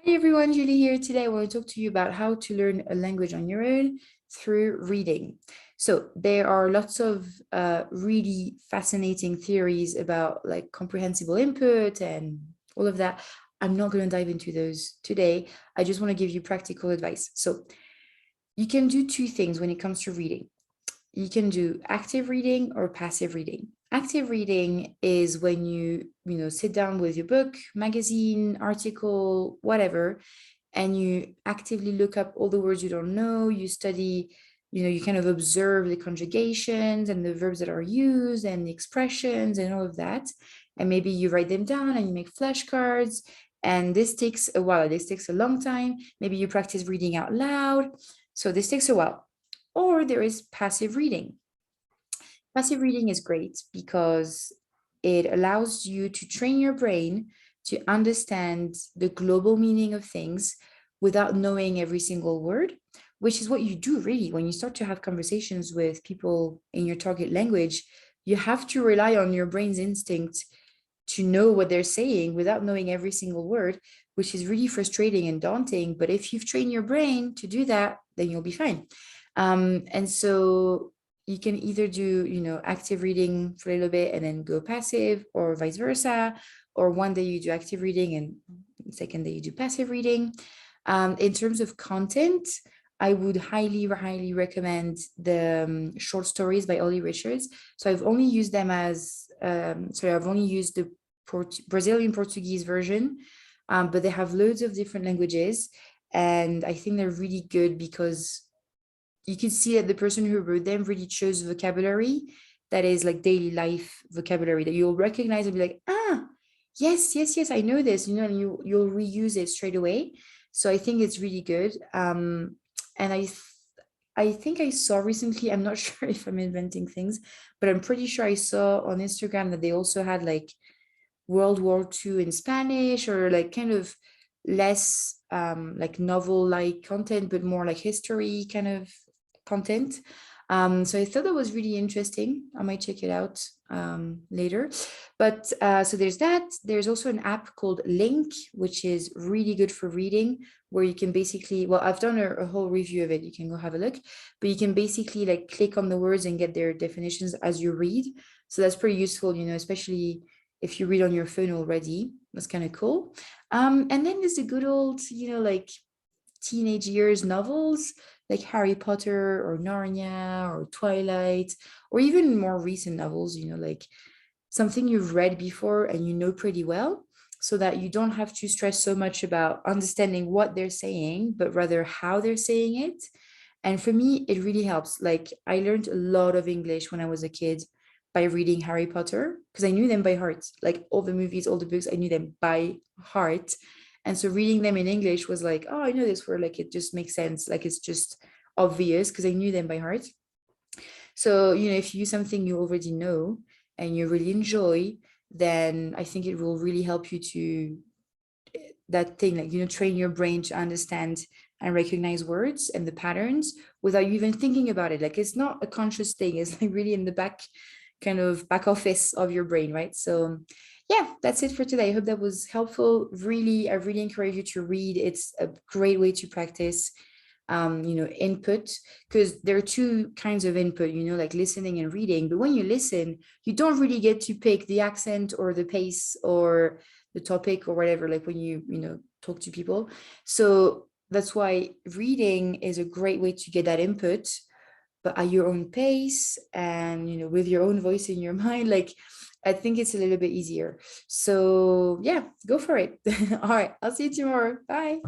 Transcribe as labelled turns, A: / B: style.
A: Hi everyone, Julie here. Today I want to talk to you about how to learn a language on your own through reading. So there are lots of really fascinating theories about like comprehensible input and all of that. I'm not going to dive into those today. I just want to give you practical advice. So you can do two things when it comes to reading. You can do active reading or passive reading. Active reading is when you sit down with your book, magazine, article, whatever, and you actively look up all the words you don't know. You study, you kind of observe the conjugations and the verbs that are used and the expressions and all of that. And maybe you write them down and you make flashcards. And this takes a while. This takes a long time. Maybe you practice reading out loud. So this takes a while. Or there is passive reading. Passive reading is great because it allows you to train your brain to understand the global meaning of things without knowing every single word, which is what you do really when you start to have conversations with people in your target language. You have to rely on your brain's instinct to know what they're saying without knowing every single word, which is really frustrating and daunting. But if you've trained your brain to do that, then you'll be fine. And so you can either do, active reading for a little bit and then go passive, or vice versa, or one day you do active reading and second day you do passive reading. In terms of content, I would highly, highly recommend the short stories by Olly Richards. So I've only used them I've only used the Brazilian Portuguese version, but they have loads of different languages. And I think they're really good because you can see that the person who wrote them really chose vocabulary that is like daily life vocabulary that you'll recognize and be like, yes, yes, yes, I know this, and you'll reuse it straight away. So I think it's really good. And I think I saw recently, I'm not sure if I'm inventing things, but I'm pretty sure I saw on Instagram that they also had like World War II in Spanish, or like kind of less like novel-like content, but more like history kind of content. So I thought that was really interesting. I might check it out later. But so there's that. There's also an app called LingQ, which is really good for reading, where you can basically, well, I've done a whole review of it. You can go have a look, but you can basically like click on the words and get their definitions as you read. So that's pretty useful, especially if you read on your phone already. That's kind of cool. And then there's the good old, like teenage years novels like Harry Potter or Narnia or Twilight, or even more recent novels, like something you've read before and you know pretty well, so that you don't have to stress so much about understanding what they're saying, but rather how they're saying it. And for me, it really helps. Like I learned a lot of English when I was a kid by reading Harry Potter because I knew them by heart. Like all the movies, all the books, I knew them by heart. And so reading them in English was like, oh, I know this word. Like it just makes sense. Like it's just obvious because I knew them by heart. So, if you use something you already know and you really enjoy, then I think it will really help you to that thing, like, train your brain to understand and recognize words and the patterns without you even thinking about it. Like it's not a conscious thing, it's like really in the back office of your brain, right? So yeah, that's it for today. I hope that was helpful. Really, I really encourage you to read. It's a great way to practice input, because there are two kinds of input, like listening and reading. But when you listen, you don't really get to pick the accent or the pace or the topic or whatever, like when you talk to people. So that's why reading is a great way to get that input, but at your own pace and with your own voice in your mind. Like I think it's a little bit easier. So yeah, go for it. All right, I'll see you tomorrow. Bye.